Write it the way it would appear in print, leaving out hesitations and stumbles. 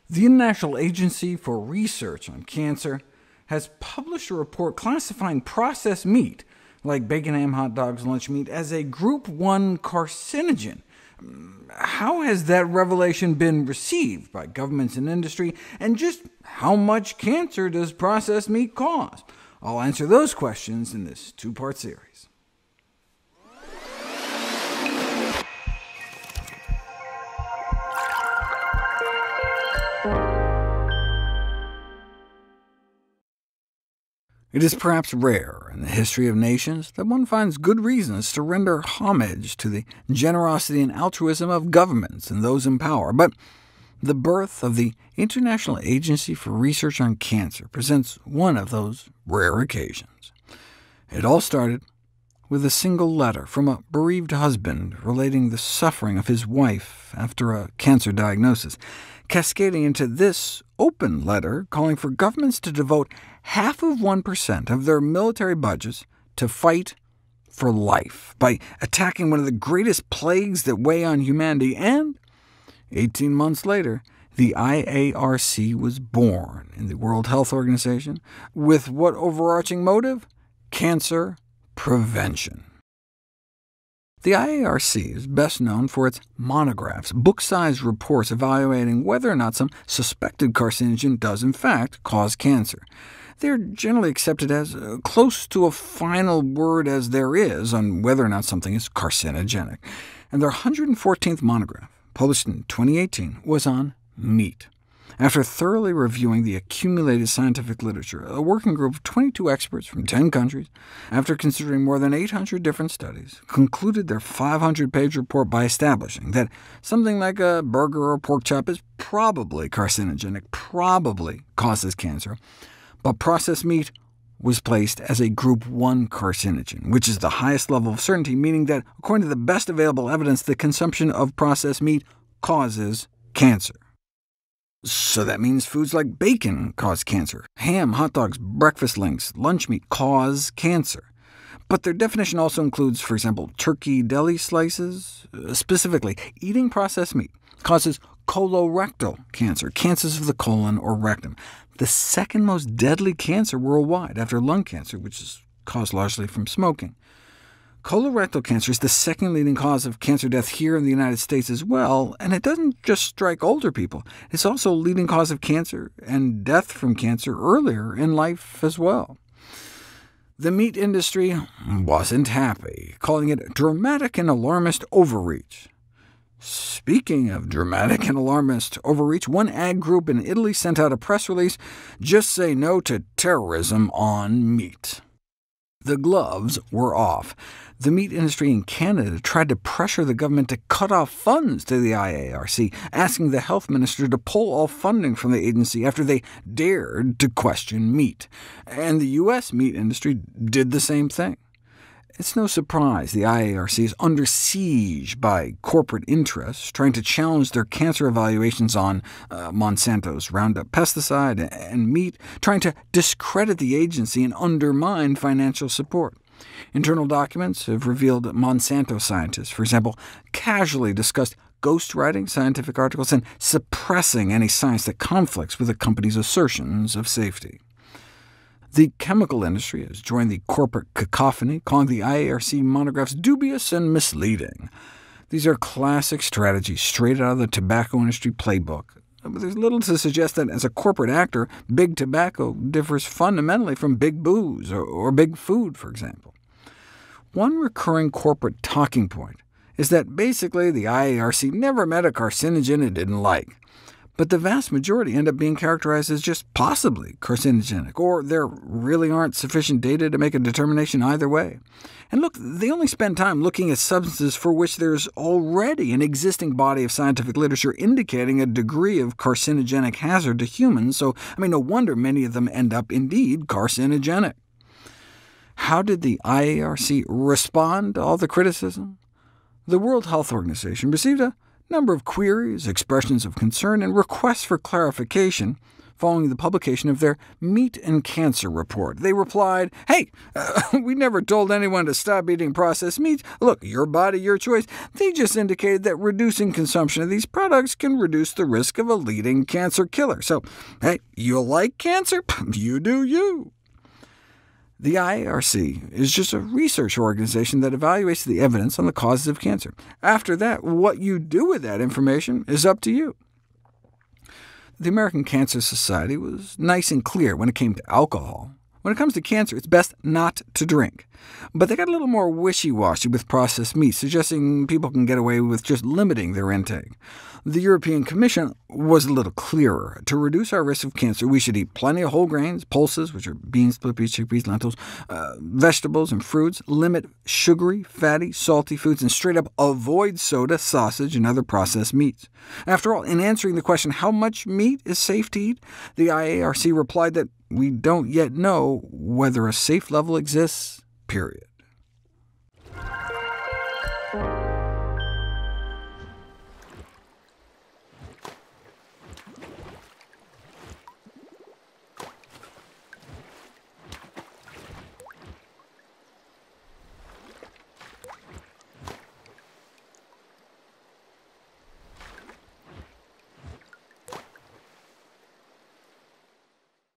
The International Agency for Research on Cancer has published a report classifying processed meat, like bacon, ham, hot dogs, lunch meat, as a Group 1 carcinogen. How has that revelation been received by governments and industry, and just how much cancer does processed meat cause? I'll answer those questions in this two-part series. It is perhaps rare in the history of nations that one finds good reasons to render homage to the generosity and altruism of governments and those in power, but the birth of the International Agency for Research on Cancer presents one of those rare occasions. It all started with a single letter from a bereaved husband relating the suffering of his wife after a cancer diagnosis, cascading into this open letter calling for governments to devote 0.5% of their military budgets to fight for life by attacking one of the greatest plagues that weigh on humanity, and 18 months later, the IARC was born in the World Health Organization, with what overarching motive? Cancer prevention. The IARC is best known for its monographs, book-sized reports evaluating whether or not some suspected carcinogen does in fact cause cancer. They are generally accepted as close to a final word as there is on whether or not something is carcinogenic, and their 114th monograph, published in 2018, was on meat. After thoroughly reviewing the accumulated scientific literature, a working group of 22 experts from 10 countries, after considering more than 800 different studies, concluded their 500-page report by establishing that something like a burger or pork chop is probably carcinogenic, probably causes cancer, but processed meat was placed as a Group 1 carcinogen, which is the highest level of certainty, meaning that, according to the best available evidence, the consumption of processed meat causes cancer. So that means foods like bacon cause cancer, ham, hot dogs, breakfast links, lunch meat cause cancer. But their definition also includes, for example, turkey deli slices. Specifically, eating processed meat causes colorectal cancer, cancers of the colon or rectum, the second most deadly cancer worldwide after lung cancer, which is caused largely from smoking. Colorectal cancer is the second leading cause of cancer death here in the United States as well, and it doesn't just strike older people. It's also a leading cause of cancer and death from cancer earlier in life as well. The meat industry wasn't happy, calling it dramatic and alarmist overreach. Speaking of dramatic and alarmist overreach, one ag group in Italy sent out a press release, "Just say no to terrorism on meat." The gloves were off. The meat industry in Canada tried to pressure the government to cut off funds to the IARC, asking the health minister to pull all funding from the agency after they dared to question meat. And the U.S. meat industry did the same thing. It's no surprise the IARC is under siege by corporate interests trying to challenge their cancer evaluations on Monsanto's Roundup pesticide and meat, trying to discredit the agency and undermine financial support. Internal documents have revealed that Monsanto scientists, for example, casually discussed ghostwriting scientific articles and suppressing any science that conflicts with the company's assertions of safety. The chemical industry has joined the corporate cacophony, calling the IARC monographs dubious and misleading. These are classic strategies straight out of the tobacco industry playbook. But there's little to suggest that, as a corporate actor, big tobacco differs fundamentally from big booze or big food, for example. One recurring corporate talking point is that basically the IARC never met a carcinogen it didn't like, but the vast majority end up being characterized as just possibly carcinogenic, or there really aren't sufficient data to make a determination either way. And look, they only spend time looking at substances for which there's already an existing body of scientific literature indicating a degree of carcinogenic hazard to humans, so no wonder many of them end up indeed carcinogenic. How did the IARC respond to all the criticism? The World Health Organization received a number of queries, expressions of concern, and requests for clarification following the publication of their Meat and Cancer report. They replied, "Hey, we never told anyone to stop eating processed meats. Look, your body, your choice." They just indicated that reducing consumption of these products can reduce the risk of a leading cancer killer. So, hey, you like cancer? You do you. The IARC is just a research organization that evaluates the evidence on the causes of cancer. After that, what you do with that information is up to you. The American Cancer Society was nice and clear when it came to alcohol. When it comes to cancer, it's best not to drink. But they got a little more wishy-washy with processed meat, suggesting people can get away with just limiting their intake. The European Commission was a little clearer. To reduce our risk of cancer, we should eat plenty of whole grains, pulses, which are beans, split peas, chickpeas, lentils, vegetables and fruits, limit sugary, fatty, salty foods, and straight up avoid soda, sausage, and other processed meats. After all, in answering the question, how much meat is safe to eat, the IARC replied that we don't yet know whether a safe level exists, period.